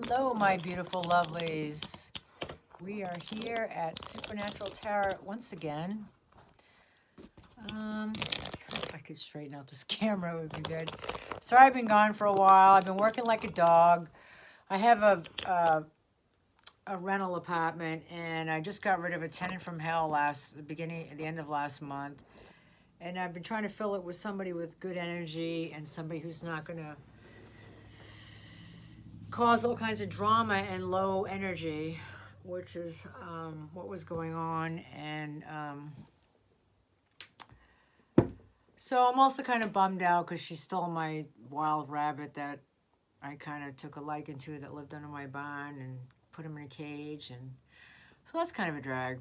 Hello, my beautiful lovelies. We are here at Supernatural Tarot once again. If I could straighten out this camera, it would be good. Sorry, I've been gone for a while. I've been working like a dog. I have a rental apartment, and I just got rid of a tenant from hell at the end of last month. And I've been trying to fill it with somebody with good energy and somebody who's not going to cause all kinds of drama and low energy, which is what was going on. And so I'm also kind of bummed out because she stole my wild rabbit that I kind of took a liking to, that lived under my barn, and put him in a cage. And so that's kind of a drag.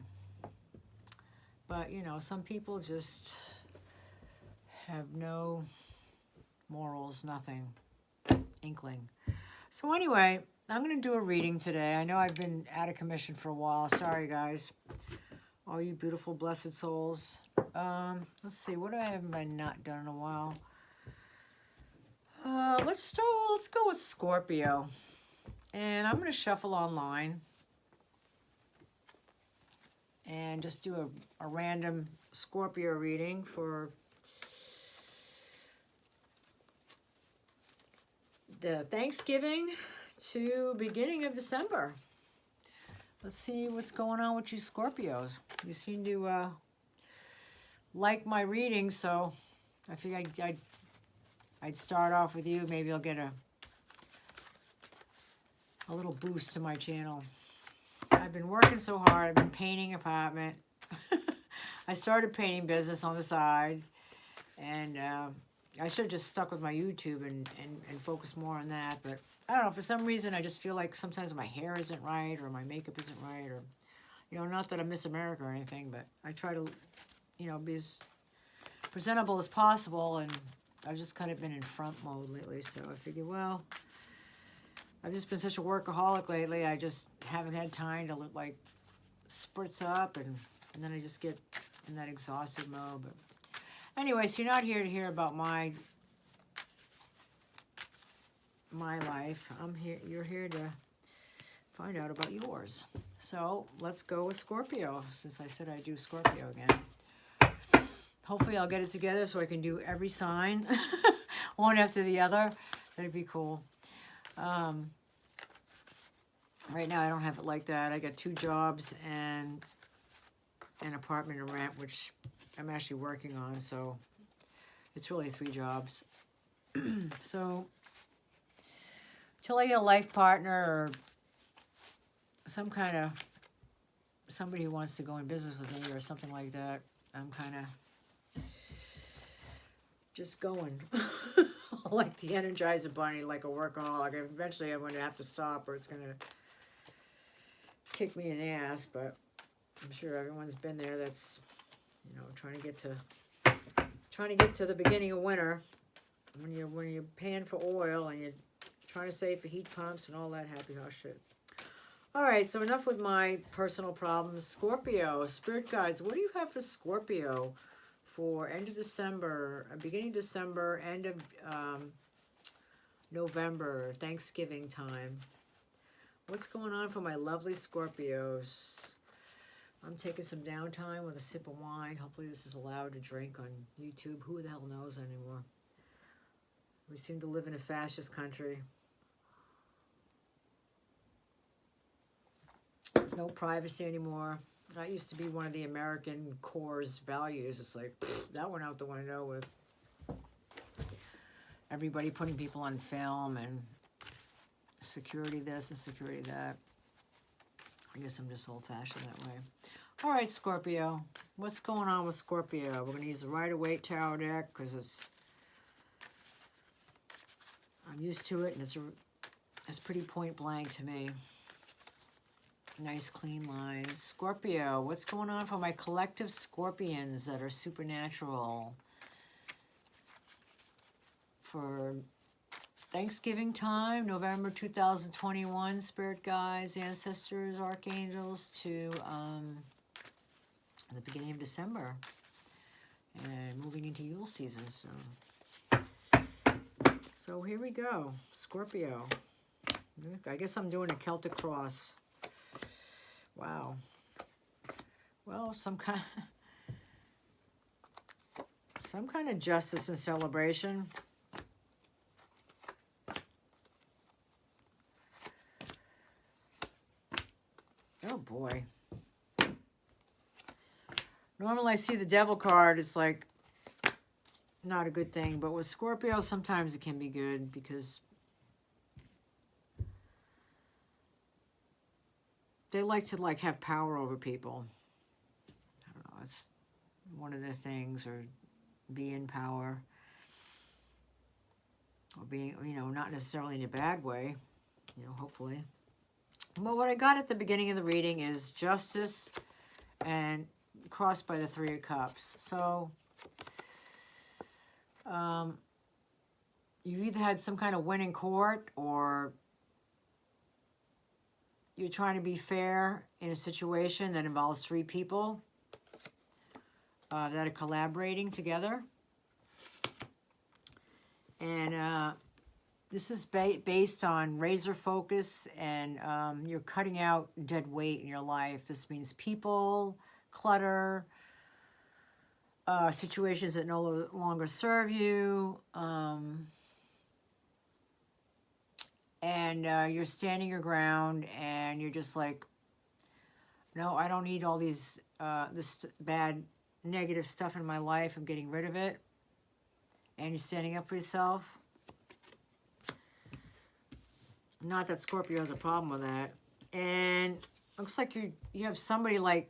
But, you know, some people just have no morals, nothing, inkling. So anyway, I'm going to do a reading today. I know I've been out of commission for a while. Sorry, guys. All you beautiful, blessed souls. Let's see. What have I not done in a while? Let's go with Scorpio. And I'm going to shuffle online. And just do a random Scorpio reading for the Thanksgiving to beginning of December. Let's see what's going on with you Scorpios. You seem to like my reading, so I figured I'd start off with you. Maybe I'll get a little boost to my channel. I've been working so hard. I've been painting apartment. I started painting business on the side, and I should have just stuck with my YouTube and focus more on that. But I don't know, for some reason I just feel like sometimes my hair isn't right, or my makeup isn't right, or, you know, not that I miss America or anything, but I try to, you know, be as presentable as possible, and I've just kind of been in front mode lately. So I figured, well, I've just been such a workaholic lately. I just haven't had time to look like spritz up, and then I just get in that exhausted mode. But anyway, so you're not here to hear about my life. I'm here. You're here to find out about yours. So let's go with Scorpio, since I said I'd do Scorpio again. Hopefully I'll get it together so I can do every sign one after the other. That'd be cool. Right now I don't have it like that. I got 2 jobs and an apartment to rent, which I'm actually working on, so it's really 3 jobs. So till I get a life partner or somebody who wants to go in business with me or something like that, I'm kind of just going. Like the Energizer Bunny, like a workaholic. Eventually I'm going to have to stop, or it's going to kick me in the ass. But I'm sure everyone's been there. That's, you know, trying to get to the beginning of winter, when you're paying for oil and you're trying to save for heat pumps and all that happy horse shit. All right, so enough with my personal problems. Scorpio, spirit guides, what do you have for Scorpio for end of December, beginning of December, end of November, Thanksgiving time? What's going on for my lovely Scorpios? I'm taking some downtime with a sip of wine. Hopefully this is allowed to drink on YouTube. Who the hell knows anymore? We seem to live in a fascist country. There's no privacy anymore. That used to be one of the American core's values. It's like, that went out the window with everybody putting people on film and security this and security that. I guess I'm just old-fashioned that way. All right, Scorpio. What's going on with Scorpio? We're going to use the Rider-Waite Tarot deck because I'm used to it, and it's pretty point-blank to me. Nice, clean lines. Scorpio, what's going on for my collective Scorpions that are supernatural for Thanksgiving time, November 2021, spirit guides, ancestors, archangels, to the beginning of December, and moving into Yule season. So here we go, Scorpio. I guess I'm doing a Celtic cross. Wow. Well, some kind of justice and celebration. Oh boy. Normally I see the devil card, it's like not a good thing, but with Scorpio sometimes it can be good because they like to have power over people. I don't know, it's one of their things, or be in power, or being, not necessarily in a bad way, hopefully. But what I got at the beginning of the reading is justice and crossed by the Three of Cups. So you either had some kind of win in court, or you're trying to be fair in a situation that involves three people that are collaborating together. And this is based on razor focus, and you're cutting out dead weight in your life. This means people, clutter, situations that no longer serve you, and you're standing your ground, and you're just like, no, I don't need all these this bad, negative stuff in my life. I'm getting rid of it. And you're standing up for yourself. Not that Scorpio has a problem with that. And looks like you have somebody like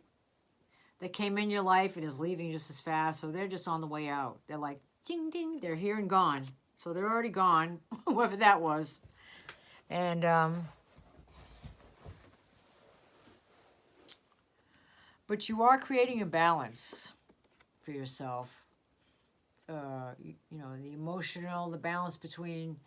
that came in your life and is leaving just as fast, so they're just on the way out. They're like, ding, ding, they're here and gone. So they're already gone, whoever that was. And but you are creating a balance for yourself. The emotional, the balance between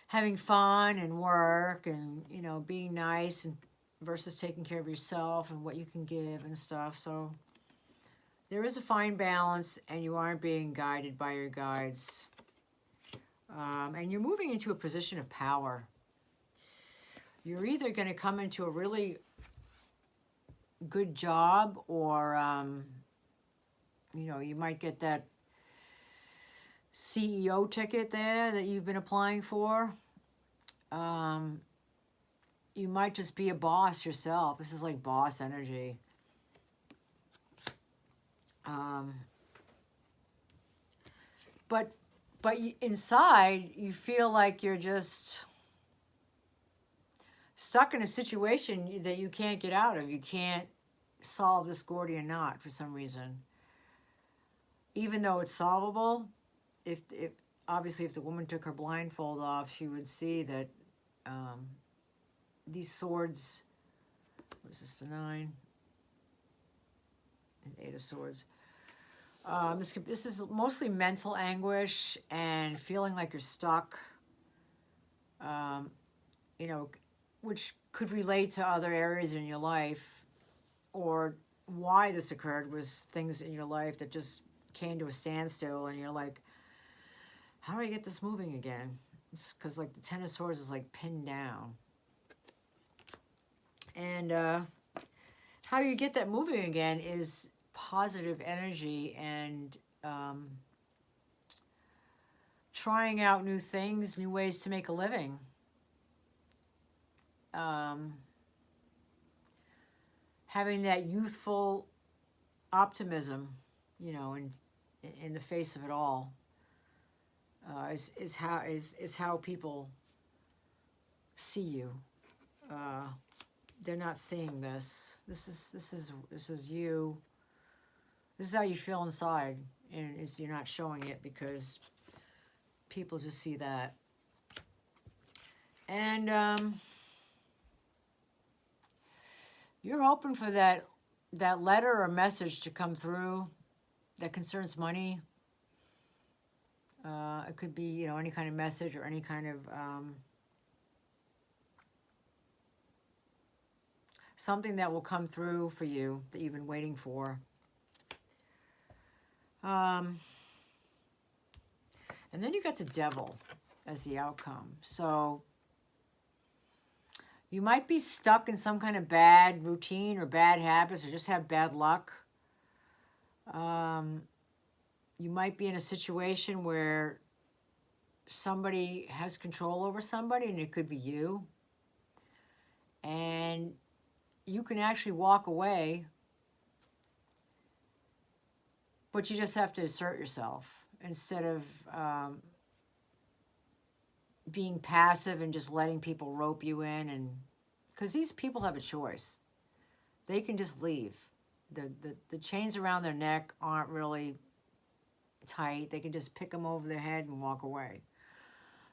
having fun and work, and being nice, and versus taking care of yourself and what you can give and stuff. So there is a fine balance, and you aren't being guided by your guides. And you're moving into a position of power. You're either going to come into a really good job, or you might get that CEO ticket there that you've been applying for. You might just be a boss yourself. This is like boss energy. But inside, you feel like you're just stuck in a situation that you can't get out of. You can't solve this Gordian knot for some reason. Even though it's solvable, if obviously if the woman took her blindfold off, she would see that these swords, what is this, the 9 and 8 of swords. This is mostly mental anguish and feeling like you're stuck, which could relate to other areas in your life, or why this occurred was things in your life that just came to a standstill, and you're like, how do I get this moving again? It's because like the 10 of Swords is like pinned down. And how you get that moving again is positive energy and trying out new things, new ways to make a living. Having that youthful optimism, in the face of it all, is how people see you. They're not seeing this. This is you. This is how you feel inside, and you're not showing it because people just see that. And you're hoping for that letter or message to come through that concerns money. It could be, any kind of message or any kind of something that will come through for you that you've been waiting for. And then you got the Devil as the outcome. So You might be stuck in some kind of bad routine or bad habits or just have bad luck. You might be in a situation where somebody has control over somebody, and it could be you. And you can actually walk away, but you just have to assert yourself instead of being passive and just letting people rope you in. And because these people have a choice, they can just leave. The chains around their neck aren't really tight. They can just pick them over their head and walk away.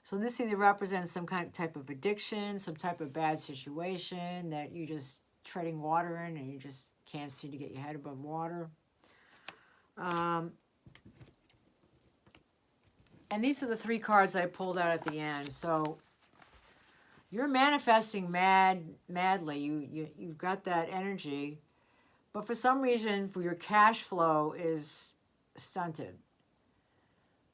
So this either represents some kind of type of addiction, some type of bad situation that you just treading water in and you just can't seem to get your head above water. And these are the 3 cards I pulled out at the end. So you're manifesting madly. You've got that energy, but for some reason, for your cash flow is stunted.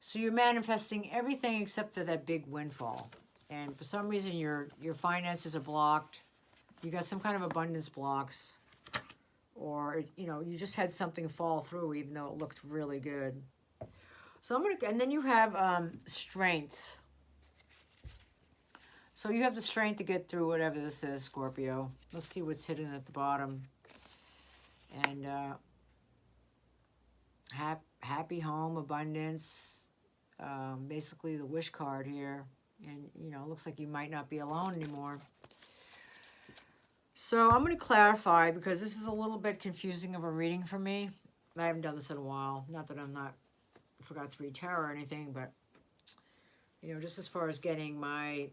So you're manifesting everything except for that big windfall. And for some reason, your finances are blocked. You got some kind of abundance blocks. Or, you just had something fall through even though it looked really good. So and then you have strength. So you have the strength to get through whatever this is, Scorpio. Let's see what's hidden at the bottom. And happy home, abundance. Basically the wish card here. And, it looks like you might not be alone anymore. So I'm going to clarify because this is a little bit confusing of a reading for me. I haven't done this in a while. Not that I'm not forgot to read tarot or anything, but, just as far as getting my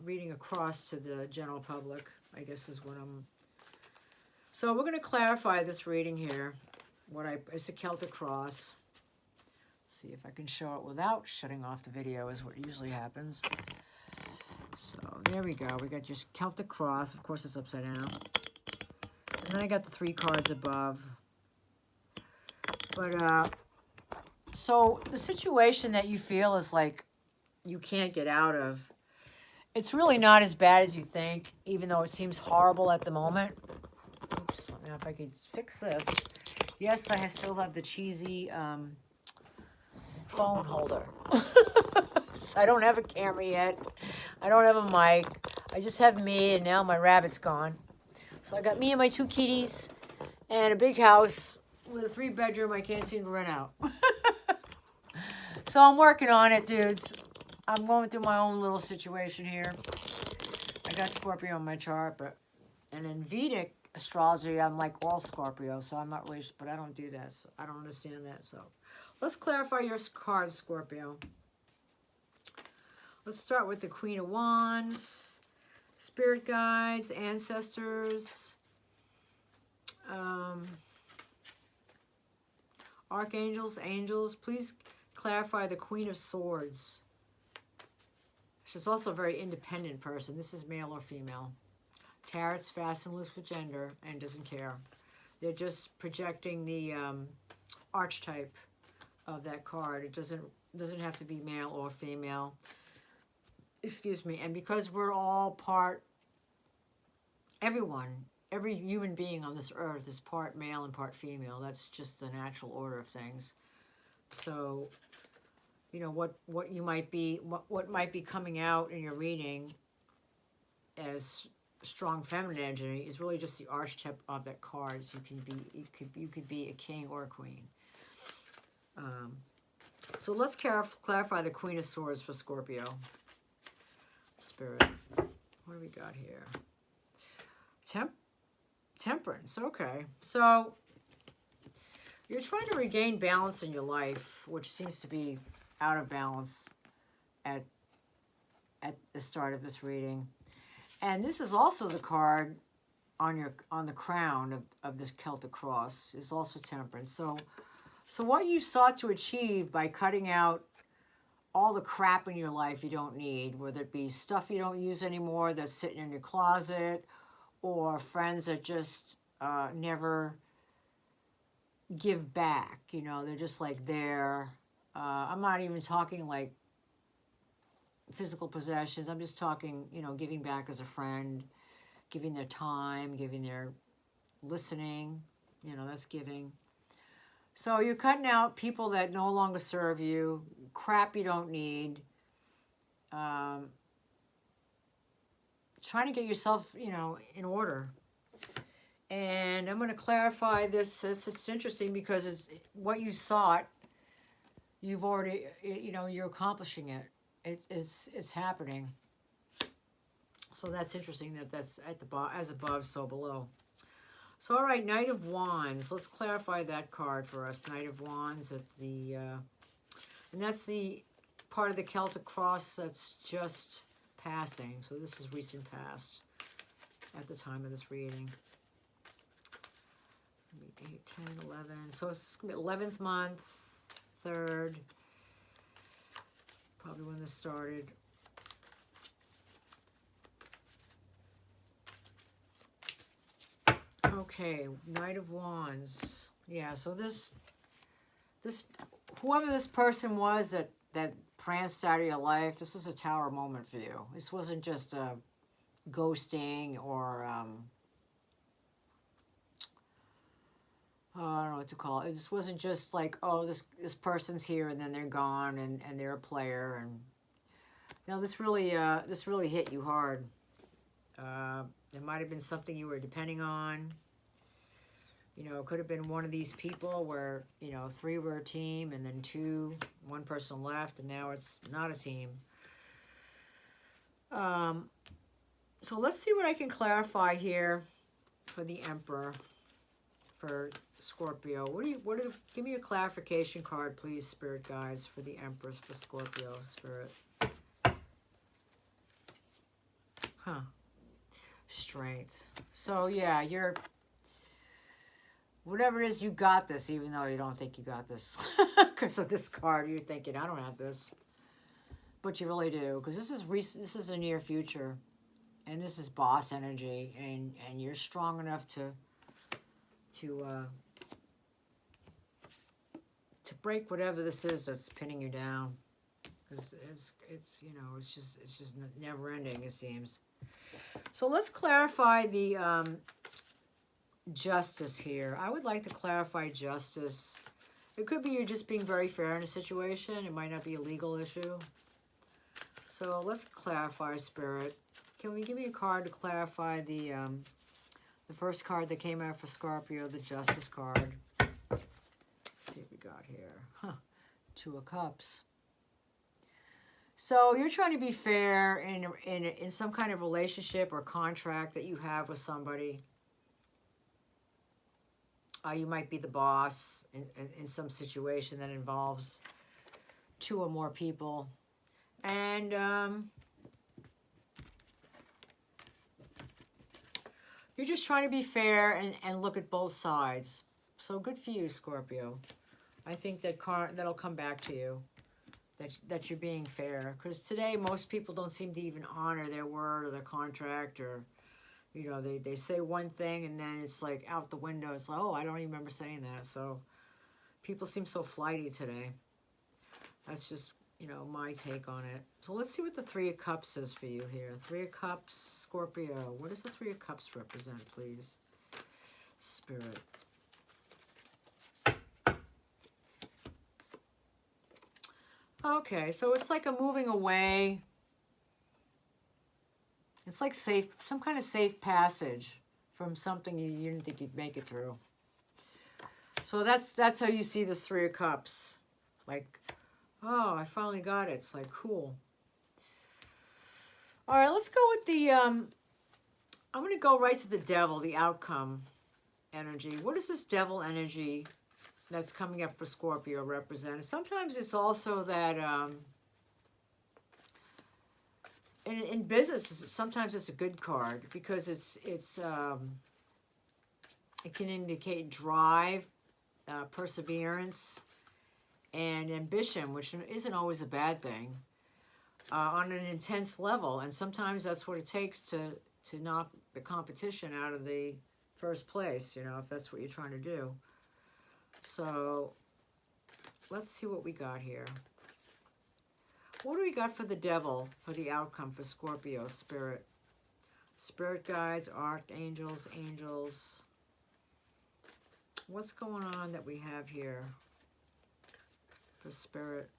reading across to the general public, I guess is what I'm... So we're going to clarify this reading here. It's a Celtic cross. See if I can show it without shutting off the video is what usually happens. So there we go. We got just Celtic cross. Of course, it's upside down. And then I got the 3 cards above. But so the situation that you feel is like you can't get out of, it's really not as bad as you think, even though it seems horrible at the moment. Oops. Now if I could fix this. Yes, I still have the cheesy phone holder. So I don't have a camera yet. I don't have a mic. I just have me, and now my rabbit's gone. So I got me and my 2 kitties and a big house with a 3-bedroom I can't seem to rent out. So I'm working on it, dudes. I'm going through my own little situation here. I got Scorpio on my chart, and in Vedic astrology, I'm like all Scorpio, so I'm not really, but I don't do that, so I don't understand that. So let's clarify your cards, Scorpio. Let's start with the Queen of Wands, Spirit Guides, Ancestors, Archangels, Angels. Please clarify the Queen of Swords. She's also a very independent person. This is male or female. Tarot's fast and loose with gender and doesn't care. They're just projecting the archetype of that card. It doesn't have to be male or female. Excuse me. And because we're all part, every human being on this earth is part male and part female. That's just the natural order of things. So, what you might be, what might be coming out in your reading as strong feminine energy is really just the archetype of that card. So you could be a king or a queen. So let's clarify the Queen of Swords for Scorpio. Spirit. What do we got here? Temperance. Okay. So you're trying to regain balance in your life, which seems to be out of balance at the start of this reading. And this is also the card on the crown of this Celtic cross is also temperance. So what you sought to achieve by cutting out all the crap in your life you don't need, whether it be stuff you don't use anymore that's sitting in your closet, or friends that just never give back. They're just like there. I'm not even talking like physical possessions. I'm just talking, you know, giving back as a friend, giving their time, giving their listening. You know, that's giving. So you're cutting out people that no longer serve you, crap you don't need. Trying to get yourself, you know, in order. And I'm going to clarify this. It's interesting because it's what you sought. You've already, you know, you're accomplishing it. It's happening. So that's interesting that that's at the as above, so below. So all right, Knight of Wands. Let's clarify that card for us. Knight of Wands at the, and that's the part of the Celtic cross that's just passing. So this is recent past at the time of this reading. 8, 10, 11. So it's going to be 11th month, 3rd. Probably when this started. Okay, Knight of Wands. Yeah, so this whoever this person was that pranced out of your life, this was a tower moment for you. This wasn't just a ghosting or I don't know what to call it. It just wasn't just like, oh, this person's here and then they're gone and they're a player. And no, this really hit you hard. It might have been something you were depending on. You know, it could have been one of these people where, you know, 3 were a team and then 1 person left and now it's not a team. So let's see what I can clarify here for the Emperor, for Scorpio. Give me a clarification card, please, Spirit Guides, for the Empress, for Scorpio, Spirit. Strength. So, yeah, you're... Whatever it is, you got this, even though you don't think you got this. Because of this card, you're thinking, I don't have this. But you really do. Because this is the near future. And this is boss energy. And you're strong enough to break whatever this is that's pinning you down. Because it's you know, it's just never ending, it seems. So let's clarify the justice here. I would like to clarify justice. It could be you're just being very fair in a situation. It might not be a legal issue. So let's clarify, Spirit. Can we give me a card to clarify the first card that came out for Scorpio, the Justice card? Let's see what we got here. 2 of Cups. So you're trying to be fair in some kind of relationship or contract that you have with somebody. You might be the boss in some situation that involves 2 or more people. And you're just trying to be fair and look at both sides. So good for you, Scorpio. I think that'll come back to you, that you're being fair. Because today, most people don't seem to even honor their word or their contract, or... You know, they say one thing and then it's like out the window. It's like, oh, I don't even remember saying that. So people seem so flighty today. That's just, you know, my take on it. So let's see what the 3 of Cups is for you here. 3 of Cups, Scorpio. What does the 3 of Cups represent, please? Spirit. Okay, so it's like a moving away. It's like some kind of safe passage from something you didn't think you'd make it through. So that's how you see this 3 of Cups. Like, oh, I finally got it. It's like, cool. All right, let's go with the, I'm going to go right to the Devil, the outcome energy. What is this Devil energy that's coming up for Scorpio represent? Sometimes it's also that... In business, sometimes it's a good card because it can indicate drive, perseverance, and ambition, which isn't always a bad thing, on an intense level. And sometimes that's what it takes to knock the competition out of the first place, you know, if that's what you're trying to do. So let's see what we got here. What do we got for the devil, for the outcome for Scorpio, Spirit? Spirit guides, archangels, angels. What's going on that we have here for Spirit?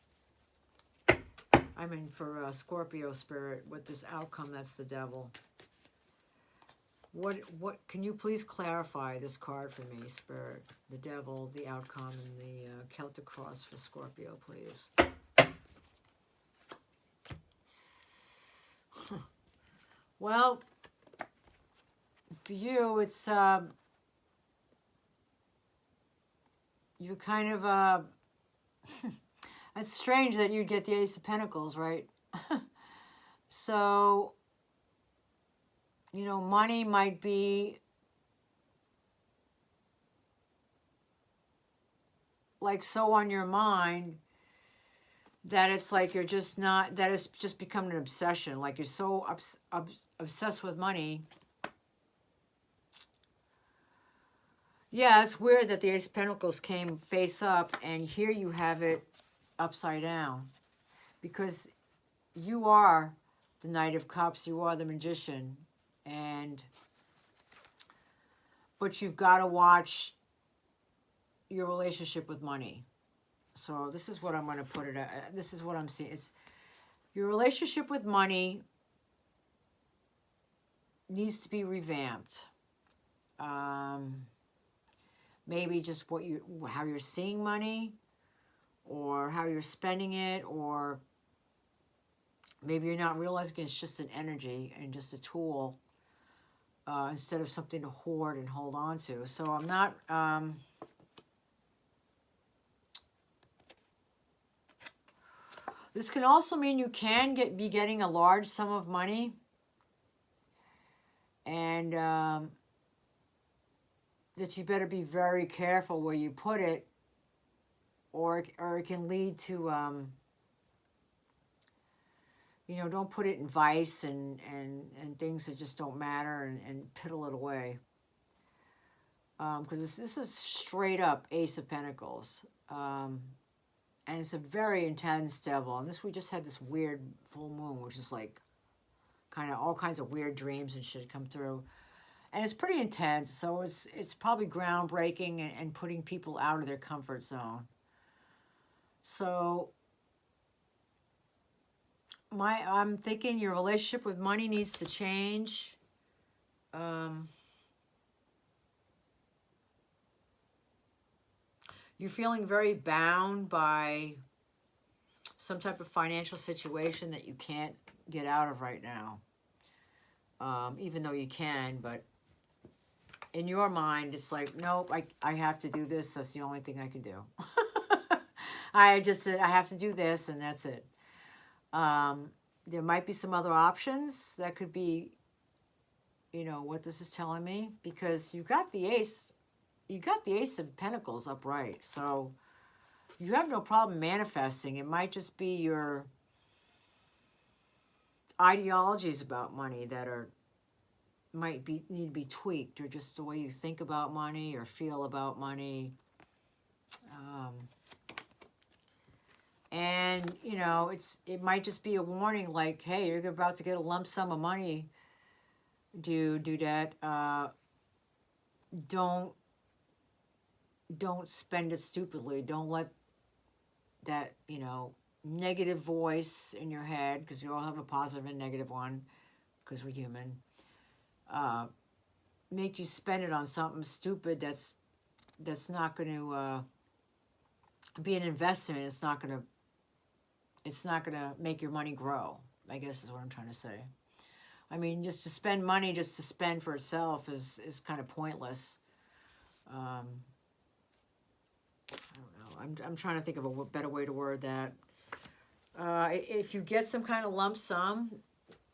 I mean, for Scorpio, Spirit, with this outcome that's the devil. What can you please clarify this card for me, Spirit? The devil, the outcome, and the Celtic cross for Scorpio, please. Well, for you, it's you're kind of it's strange that you get the Ace of Pentacles, right? So, you know, money might be like so on your mind that it's like you're just not, that it's just become an obsession. Like you're so obsessed with money. Yeah, it's weird that the Ace of Pentacles came face up and here you have it upside down. Because you are the Knight of Cups, you are the Magician. But you've got to watch your relationship with money. So this is what I'm going to put it at. This is what I'm seeing. It's your relationship with money needs to be revamped. Maybe just how you're seeing money, or how you're spending it, or maybe you're not realizing it's just an energy and just a tool instead of something to hoard and hold on to. So I'm not... this can also mean you can be getting a large sum of money, and that you better be very careful where you put it, or it can lead to, you know, don't put it in vice and things that just don't matter, and piddle it away. Because this is straight up Ace of Pentacles. And it's a very intense devil. And we just had this weird full moon, which is like kind of all kinds of weird dreams and shit come through. And it's pretty intense, so it's probably groundbreaking and putting people out of their comfort zone. So I'm thinking your relationship with money needs to change. You're feeling very bound by some type of financial situation that you can't get out of right now. Even though you can, but in your mind, it's like, nope, I have to do this. That's the only thing I can do. I have to do this, and that's it. There might be some other options. That could be, you know, what this is telling me, because you got the Ace of Pentacles upright. So you have no problem manifesting. It might just be your ideologies about money that need to be tweaked, or just the way you think about money or feel about money. And, you know, it might just be a warning, like, hey, you're about to get a lump sum of money, dudette. Don't spend it stupidly. Don't let that, you know, negative voice in your head, because you all have a positive and negative one, because we're human, make you spend it on something stupid that's not going to be an investment. It's not going to make your money grow, I guess is what I'm trying to say. I mean, just to spend money just to spend for itself is kind of pointless. I don't know. I'm trying to think of a better way to word that. If you get some kind of lump sum,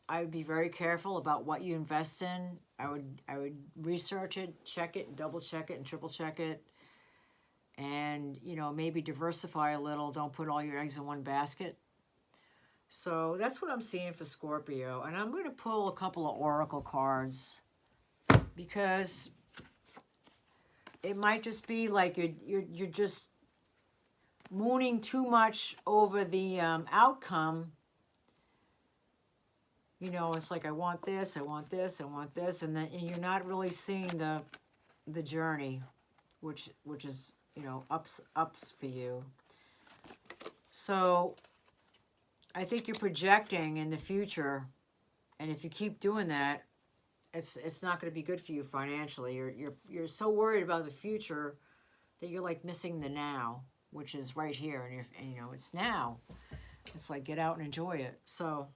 I would be very careful about what you invest in. I would research it, check it, double check it, and triple check it. And, you know, maybe diversify a little. Don't put all your eggs in one basket. So that's what I'm seeing for Scorpio. And I'm going to pull a couple of oracle cards, because it might just be like you're just mooning too much over the outcome You know, it's like, I want this, I want this, I want this, and then you're not really seeing the journey, which is, you know, ups for you. So I think you're projecting in the future, and if you keep doing that, it's not going to be good for you financially. You're so worried about the future that you're like missing the now, which is right here, and you know, it's now. It's like, get out and enjoy it. So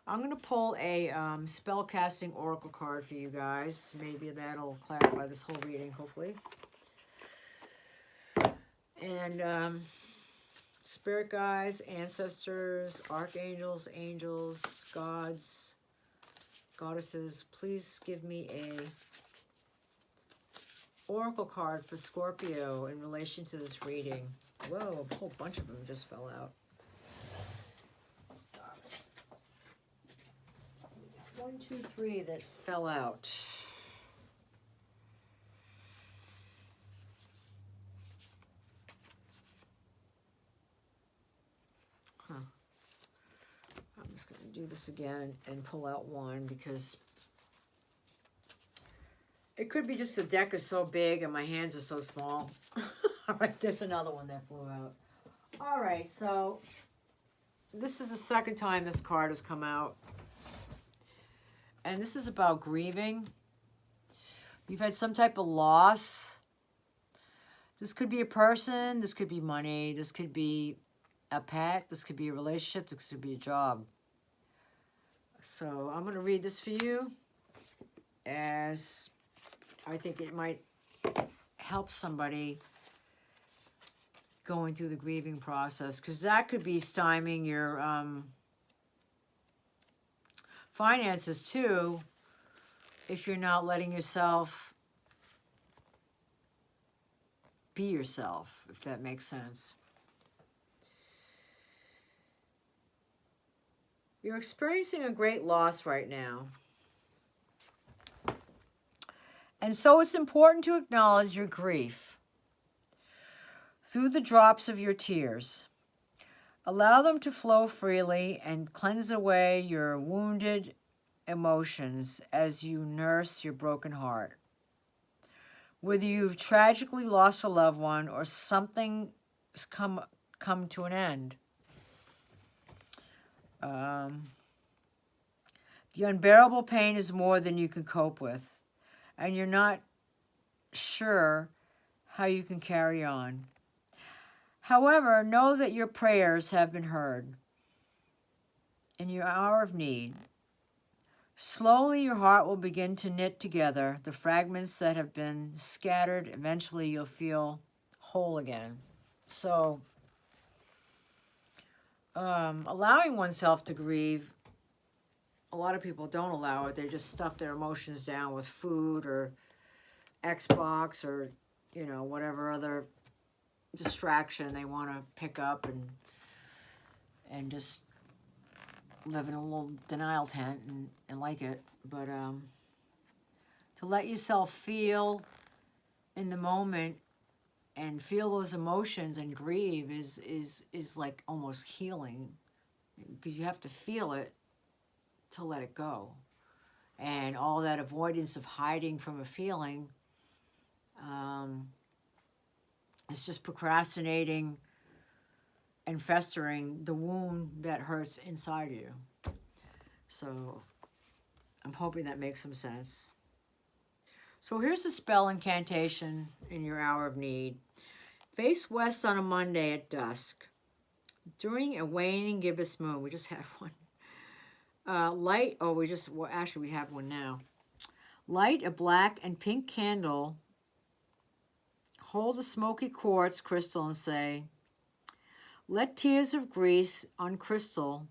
I'm going to pull a spell casting oracle card for you guys. Maybe that'll clarify this whole reading, hopefully. And spirit guides, ancestors, archangels, angels, gods, goddesses, please give me a oracle card for Scorpio in relation to this reading. Whoa, a whole bunch of them just fell out. 1, 2, 3 that fell out. Huh. I'm just going to do this again and pull out one, because it could be just the deck is so big and my hands are so small. All right, there's another one that flew out. All right, so this is the second time this card has come out. And this is about grieving. You've had some type of loss. This could be a person. This could be money. This could be a pet. This could be a relationship. This could be a job. So I'm going to read this for you, as I think it might help somebody going through the grieving process, because that could be stymieing your finances too, if you're not letting yourself be yourself, if that makes sense. You're experiencing a great loss right now. And so it's important to acknowledge your grief through the drops of your tears. Allow them to flow freely and cleanse away your wounded emotions as you nurse your broken heart. Whether you've tragically lost a loved one or something's come to an end. The unbearable pain is more than you can cope with, and you're not sure how you can carry on. However, know that your prayers have been heard in your hour of need. Slowly, your heart will begin to knit together the fragments that have been scattered. Eventually, you'll feel whole again. So, allowing oneself to grieve, a lot of people don't allow it. They just stuff their emotions down with food or Xbox or, you know, whatever other distraction they want to pick up and just live in a little denial tent and like it. But to let yourself feel in the moment and feel those emotions and grieve is like almost healing, because you have to feel it to let it go. And all that avoidance of hiding from a feeling, it's just procrastinating and festering the wound that hurts inside you. So I'm hoping that makes some sense. So here's a spell incantation in your hour of need. Face west on a Monday at dusk. During a waning gibbous moon, we just had one. Actually we have one now. Light a black and pink candle. Hold a smoky quartz crystal and say, let tears of grief on crystal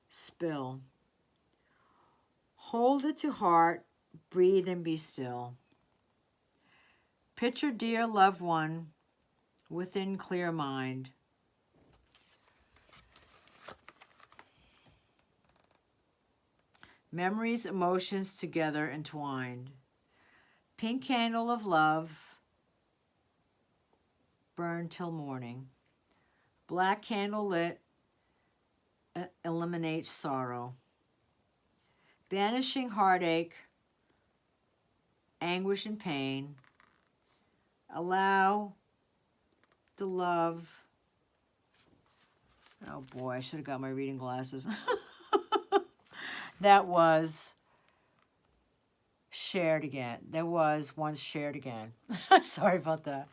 spill. Hold it to heart, breathe and be still. Picture dear loved one within clear mind. Memories, emotions together entwined. Pink candle of love, burn till morning. Black candle lit, eliminates sorrow. banishing heartache, anguish, and pain. Allow the love. Oh boy, I should have got my reading glasses. That was shared again. That was once shared again. Sorry about that.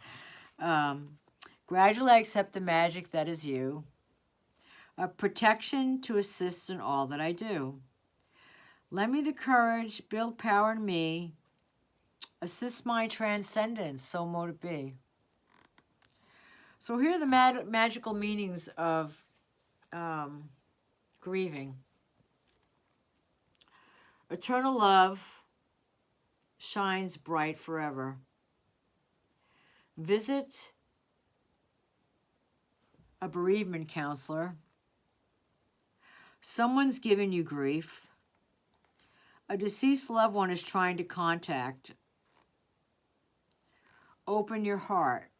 Gradually accept the magic that is you. A protection to assist in all that I do. Lend me the courage, build power in me, assist my transcendence, so mote it be. So here are the magical meanings of grieving. Eternal love shines bright forever. Visit a bereavement counselor. Someone's given you grief. A deceased loved one is trying to contact. Open your heart.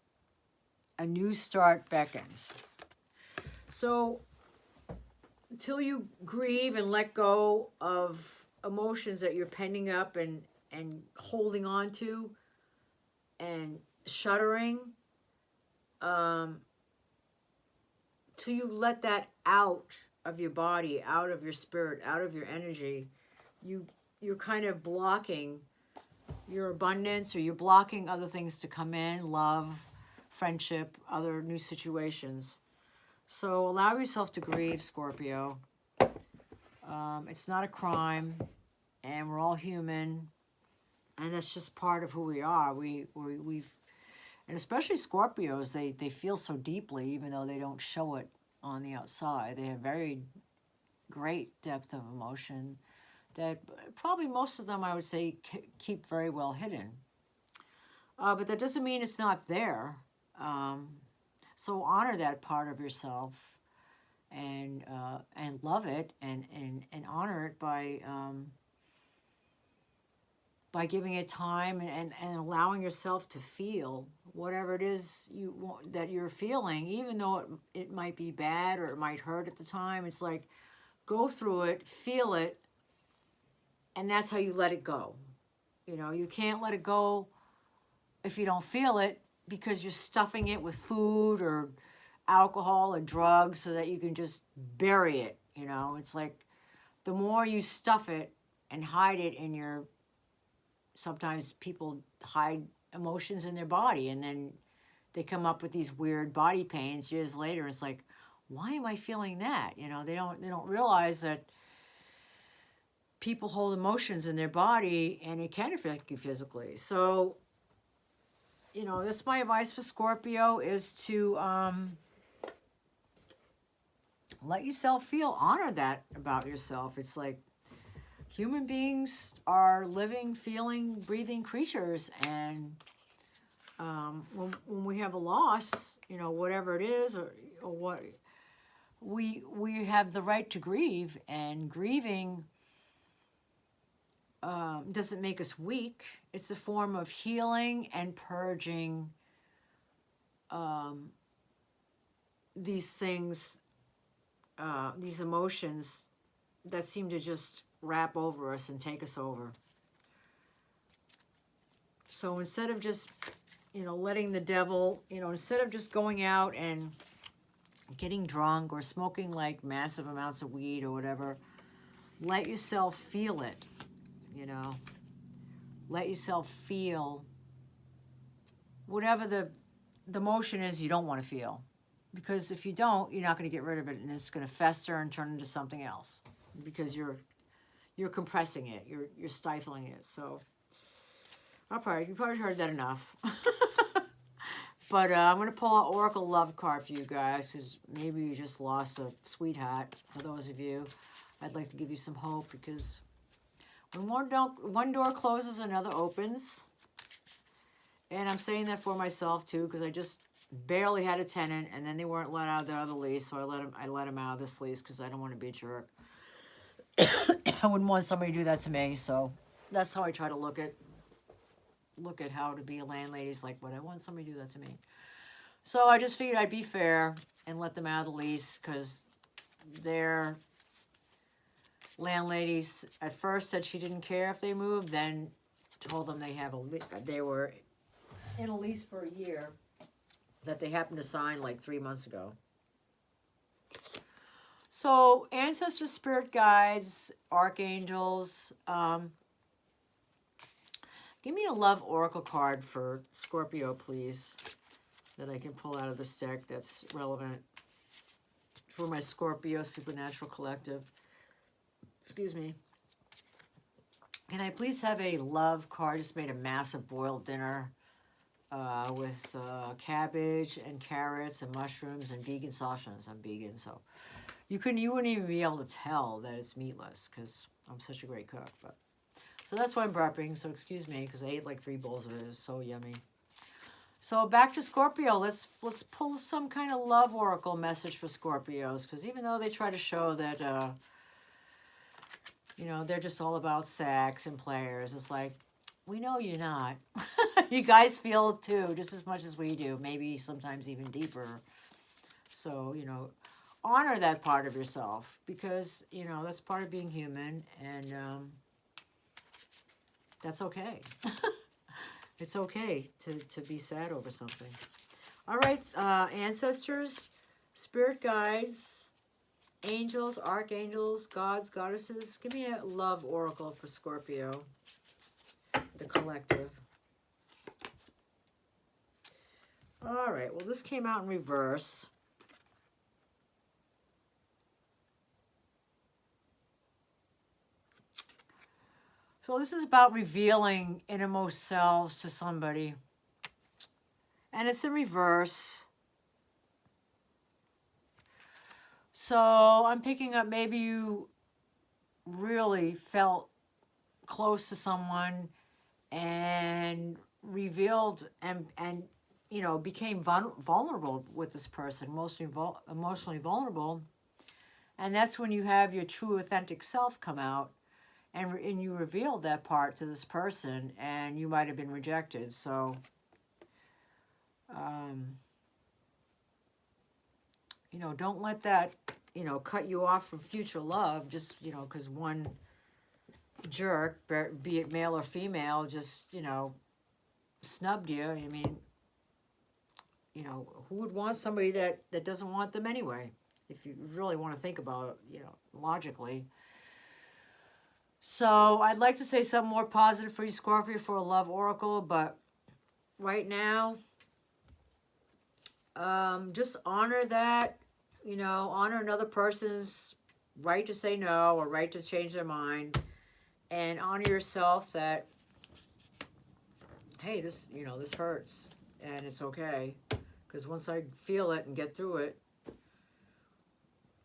A new start beckons. So, until you grieve and let go of emotions that you're penning up and holding on to and shuddering, till you let that out of your body, out of your spirit, out of your energy, you're kind of blocking your abundance, or you're blocking other things to come in, love, friendship, other new situations. So allow yourself to grieve, Scorpio. It's not a crime, and we're all human, and that's just part of who we are. We've and especially Scorpios, they feel so deeply, even though they don't show it on the outside. They have very great depth of emotion that probably most of them, I would say, keep very well hidden. But that doesn't mean it's not there. So honor that part of yourself, and love it, and honor it by giving it time and allowing yourself to feel whatever it is that you're feeling, even though it might be bad or it might hurt at the time. It's like, go through it, feel it, and that's how you let it go. You know, you can't let it go if you don't feel it, because you're stuffing it with food or alcohol or drugs so that you can just bury it. You know, it's like the more you stuff it and hide it in your, sometimes people hide emotions in their body, and then they come up with these weird body pains years later. It's like, why am I feeling that? You know, they don't realize that people hold emotions in their body, and it can affect you physically. So, you know, that's my advice for Scorpio, is to let yourself feel, honor that about yourself. It's like, human beings are living, feeling, breathing creatures, and when we have a loss, you know, whatever it is, or what, we have the right to grieve, and grieving doesn't make us weak. It's a form of healing and purging these things, these emotions that seem to just wrap over us and take us over. So instead of just, you know, letting the devil, you know, instead of just going out and getting drunk or smoking like massive amounts of weed or whatever, let yourself feel it, you know. Let yourself feel whatever the emotion is you don't want to feel. Because if you don't, you're not going to get rid of it, and it's going to fester and turn into something else, because you're compressing it, you're stifling it. So you probably heard that enough. But I'm going to pull out Oracle Love card for you guys, because maybe you just lost a sweetheart. For those of you, I'd like to give you some hope, because when one door closes, another opens. And I'm saying that for myself too, because I just barely had a tenant, and then they weren't let out of their other lease, so I let them out of this lease because I don't want to be a jerk. I wouldn't want somebody to do that to me, so that's how I try to look at how to be a landlady. Is like, what I want somebody to do that to me. So I just figured I'd be fair and let them out of the lease, because they're landladies at first said she didn't care if they moved, then told them they were in a lease for a year that they happened to sign like 3 months ago. So ancestors, spirit guides, archangels. Give me a love oracle card for Scorpio, please, that I can pull out of this deck that's relevant for my Scorpio Supernatural Collective. Excuse me. Can I please have a love card? Just made a massive boiled dinner with cabbage and carrots and mushrooms and vegan sausages. I'm vegan, so you wouldn't even be able to tell that it's meatless because I'm such a great cook. But so that's why I'm burping. So excuse me, because I ate like 3 bowls of it. It was so yummy. So back to Scorpio. Let's pull some kind of love oracle message for Scorpios, because even though they try to show that you know, they're just all about sex and players, it's like, we know you're not. You guys feel it too, just as much as we do, maybe sometimes even deeper. So, you know, honor that part of yourself, because, you know, that's part of being human, and that's okay. It's okay to be sad over something. All right, ancestors, spirit guides, angels, archangels, gods, goddesses. Give me a love oracle for Scorpio, the collective. All right, well, this came out in reverse. So this is about revealing innermost selves to somebody. And it's in reverse. So I'm picking up, maybe you really felt close to someone and revealed and you know, became vulnerable with this person, emotionally vulnerable. And that's when you have your true authentic self come out, and you revealed that part to this person, and you might have been rejected. So you know, don't let that, you know, cut you off from future love, just, you know, because one jerk, be it male or female, just, you know, snubbed you. I mean, you know, who would want somebody that doesn't want them anyway, if you really want to think about it, you know, logically. So I'd like to say something more positive for you, Scorpio, for a love oracle, but right now, just honor that, you know, honor another person's right to say no or right to change their mind, and honor yourself that, hey, this, you know, this hurts, and it's okay, because once I feel it and get through it,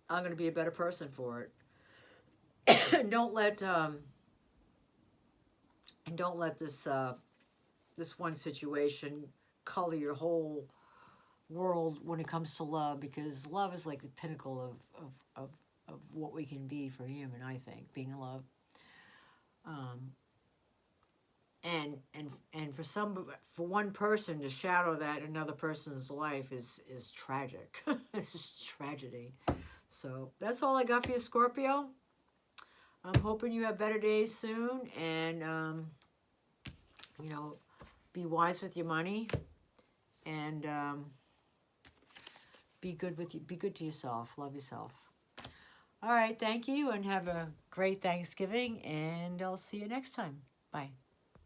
I'm going to be a better person for it. And don't let this this one situation color your whole world when it comes to love, because love is like the pinnacle of what we can be for human, I think, being in love. And for one person to shadow that in another person's life is tragic. It's just tragedy. So that's all I got for you, Scorpio. I'm hoping you have better days soon, and you know, be wise with your money, and be good to yourself. Love yourself. All right, thank you, and have a great Thanksgiving, and I'll see you next time. Bye.